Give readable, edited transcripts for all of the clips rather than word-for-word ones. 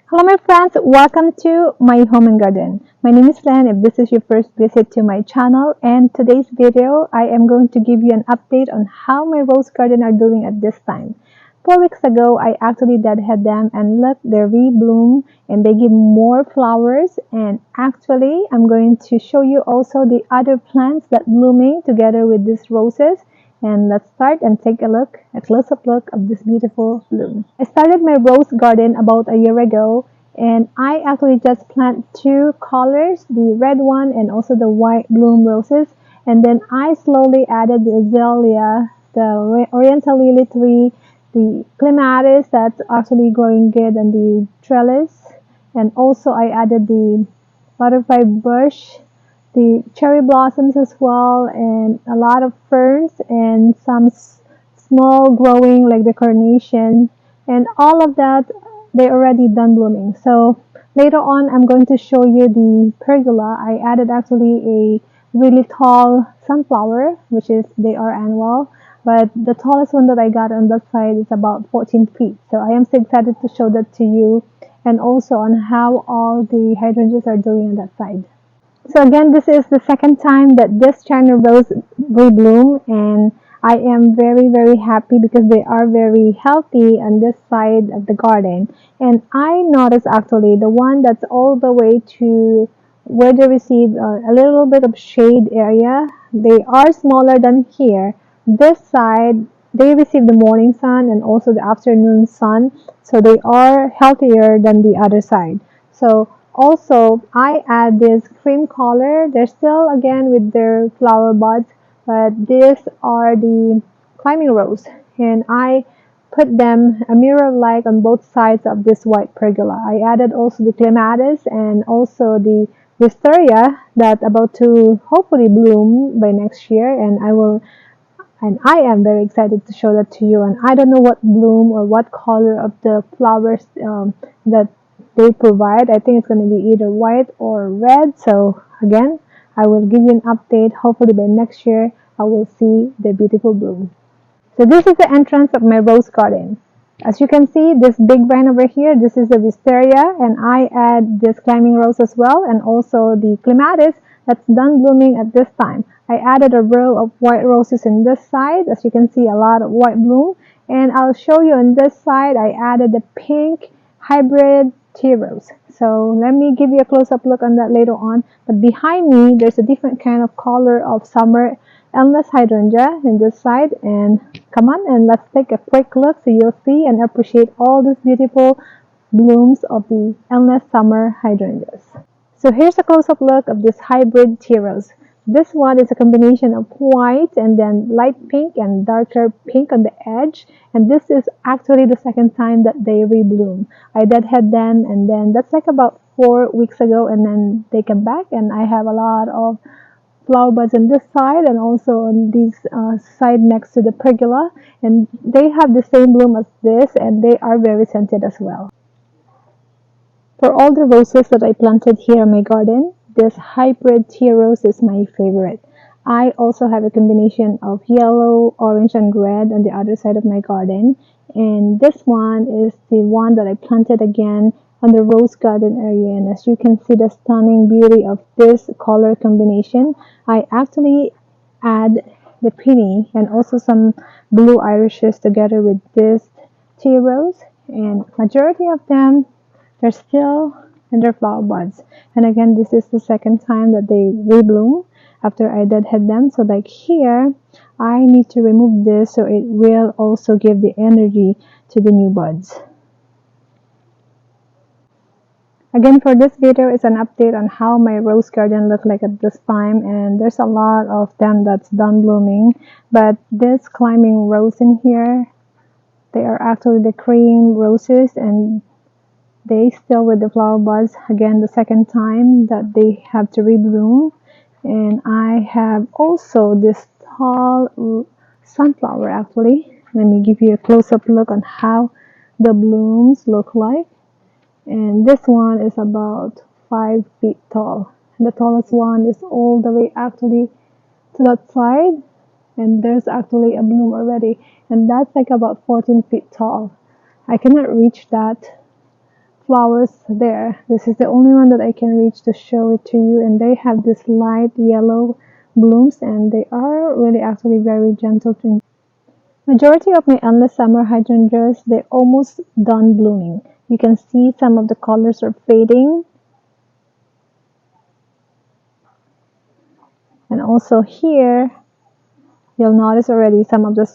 Hello my friends, welcome to my home and garden. My name is Len if this is your first visit to my channel, and today's video I am going to give you an update on how my rose garden are doing at this time. 4 weeks ago I actually deadhead them and look, they rebloom and they give more flowers, and actually I'm going to show you also the other plants that blooming together with these roses. And let's start and take a close-up look of this beautiful bloom. I started my rose garden about a year ago, and I actually just plant two colors, the red one and also the white bloom roses. And then I slowly added the azalea, the oriental lily tree, the clematis that's actually growing good, and the trellis. And also I added the butterfly bush, the cherry blossoms as well, and a lot of ferns and some small growing like the carnation, and all of that they already done blooming. So later on I'm going to show you the pergola. I added actually a really tall sunflower, which is they are annual, but the tallest one that I got on that side is about 14 feet. So I am so excited to show that to you, and also on how all the hydrangeas are doing on that side. So again, this is the second time that this China rose will bloom, and I am very happy because they are very healthy on this side of the garden. And I noticed actually the one that's all the way to where they receive a little bit of shade area, they are smaller than here. This side, they receive the morning sun and also the afternoon sun, so they are healthier than the other side. So also, I add this cream color. They're still again with their flower buds, but these are the climbing rose, and I put them a mirror-like on both sides of this white pergola. I added also the clematis and also the wisteria that about to hopefully bloom by next year, and I am very excited to show that to you. And I don't know what bloom or what color of the flowers that they provide. I think it's going to be either white or red. So again, I will give you an update. Hopefully by next year, I will see the beautiful bloom. So this is the entrance of my rose garden. As you can see, this big vine over here, this is the wisteria, and I add this climbing rose as well, and also the clematis that's done blooming at this time. I added a row of white roses in this side. As you can see, a lot of white bloom. And I'll show you on this side, I added the pink hybrid tea rose. So let me give you a close-up look on that later on. But behind me, there's a different kind of color of summer endless hydrangea in this side. And come on and let's take a quick look so you'll see and appreciate all these beautiful blooms of the endless summer hydrangeas. So here's a close-up look of this hybrid tea rose. This one is a combination of white and then light pink and darker pink on the edge. And this is actually the second time that they rebloom. I deadhead them, and then that's like about 4 weeks ago, and then they come back, and I have a lot of flower buds on this side and also on this side next to the pergola, and they have the same bloom as this, and they are very scented as well. For all the roses that I planted here in my garden, this hybrid tea rose is my favorite. I also have a combination of yellow, orange, and red on the other side of my garden, and this one is the one that I planted again on the rose garden area. And as you can see the stunning beauty of this color combination, I actually add the peony and also some blue irises together with this tea rose, and majority of them, they're still in their flower buds. And again, this is the second time that they rebloom after I deadhead them. So like here, I need to remove this so it will also give the energy to the new buds. Again, for this video, it's an update on how my rose garden look like at this time, and there's a lot of them that's done blooming. But this climbing rose in here, they are actually the cream roses, and they still with the flower buds. Again, the second time that they have to rebloom. And I have also this tall sunflower actually. Let me give you a close-up look on how the blooms look like. And this one is about 5 feet tall. And the tallest one is all the way actually to that side, and there's actually a bloom already, and that's like about 14 feet tall. I cannot reach that flowers there. This is the only one that I can reach to show it to you, and they have this light yellow blooms, and they are really actually very gentle to. Majority of my endless summer hydrangeas, they're almost done blooming. You can see some of the colors are fading, and also here you'll notice already some of the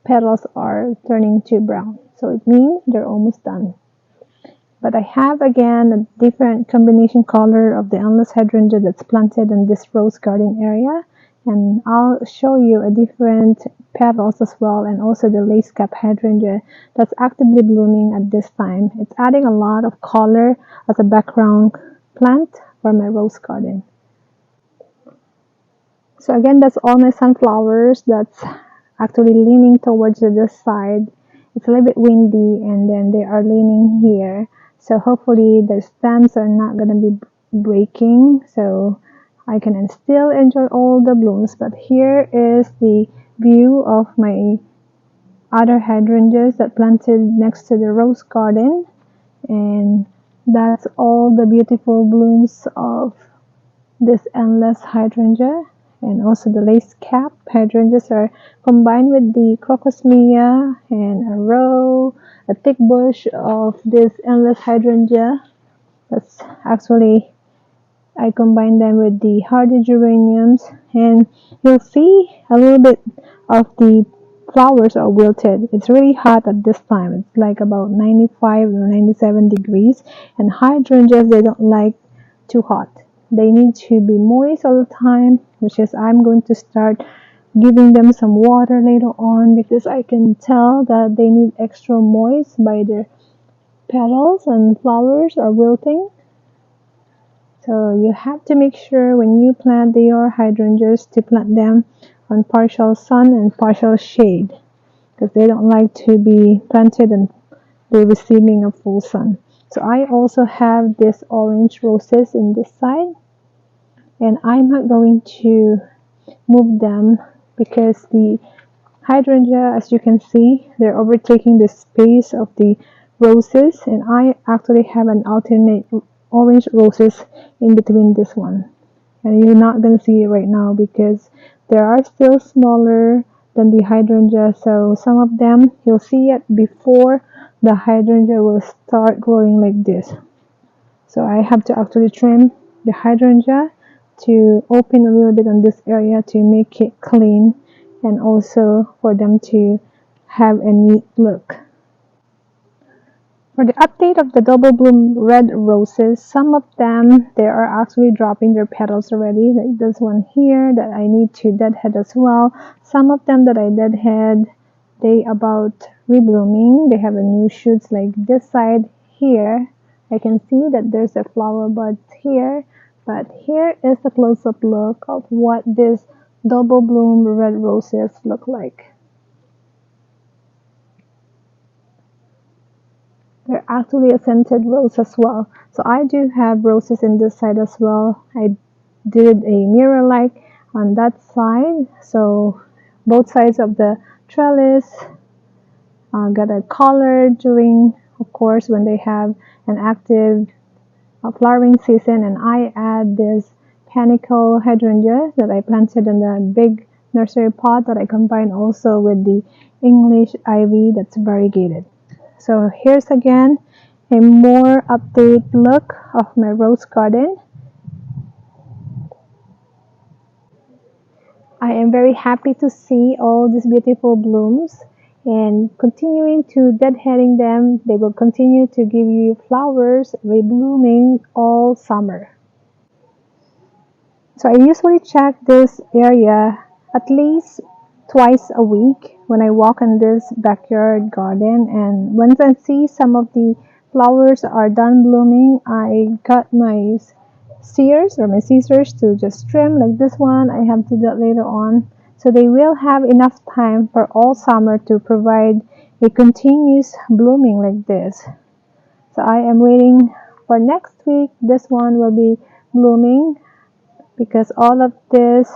petals are turning to brown, so it means they're almost done. But I have again a different combination color of the endless hydrangea that's planted in this rose garden area, and I'll show you a different petals as well, and also the lace cap hydrangea that's actively blooming at this time. It's adding a lot of color as a background plant for my rose garden. So again, that's all my sunflowers that's actually leaning towards this side. It's a little bit windy, and then they are leaning here. So hopefully the stems are not going to be breaking, so I can still enjoy all the blooms. But here is the view of my other hydrangeas that planted next to the rose garden, and that's all the beautiful blooms of this endless hydrangea. And also the lace cap hydrangeas are combined with the crocus mia and a thick bush of this endless hydrangea. That's actually, I combine them with the hardy geraniums, and you'll see a little bit of the flowers are wilted. It's really hot at this time. It's like about 95 or 97 degrees, and hydrangeas, they don't like too hot. They need to be moist all the time, which is I'm going to start giving them some water later on, because I can tell that they need extra moist by their petals and flowers are wilting. So you have to make sure when you plant your hydrangeas to plant them on partial sun and partial shade, because they don't like to be planted and they're receiving a full sun. So I also have this orange roses in this side, and I'm not going to move them because the hydrangea, as you can see, they're overtaking the space of the roses, and I actually have an alternate orange roses in between this one, and you're not going to see it right now because they are still smaller than the hydrangea. So some of them you'll see it before the hydrangea will start growing like this. So I have to actually trim the hydrangea to open a little bit on this area to make it clean, and also for them to have a neat look. For the update of the double bloom red roses, some of them, they are actually dropping their petals already, like this one here that I need to deadhead as well. Some of them that I deadhead, they about reblooming. They have a new shoots like this side here. I can see that there's a flower bud here, but here is a close-up look of what this double bloom red roses look like. They're actually a scented rose as well. So I do have roses in this side as well. I did a mirror light on that side, so both sides of the trellis got a color during, of course, when they have an active flowering season. And I add this panicle hydrangea that I planted in the big nursery pot that I combine also with the English ivy that's variegated. So here's again a more update look of my rose garden. I am very happy to see all these beautiful blooms, and continuing to deadheading them, they will continue to give you flowers reblooming all summer. So I usually check this area at least twice a week when I walk in this backyard garden, and once I see some of the flowers are done blooming, I got my shears or my scissors to just trim like this one. I have to do that later on, so they will have enough time for all summer to provide a continuous blooming like this. So I am waiting for next week. This one will be blooming because all of this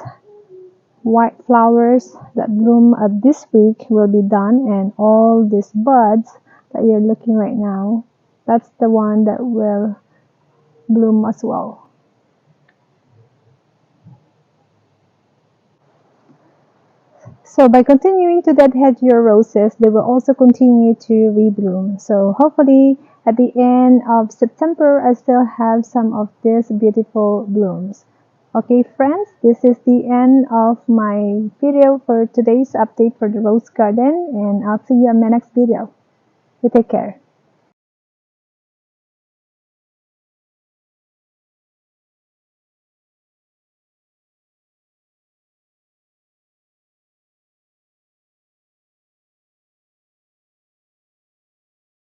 white flowers that bloom this week will be done, and all these buds that you're looking right now, That's the one that will bloom as well. So by continuing to deadhead your roses, they will also continue to rebloom. So hopefully at the end of September, I still have some of these beautiful blooms. Okay friends, this is the end of my video for today's update for the rose garden, and I'll see you in my next video. You take care.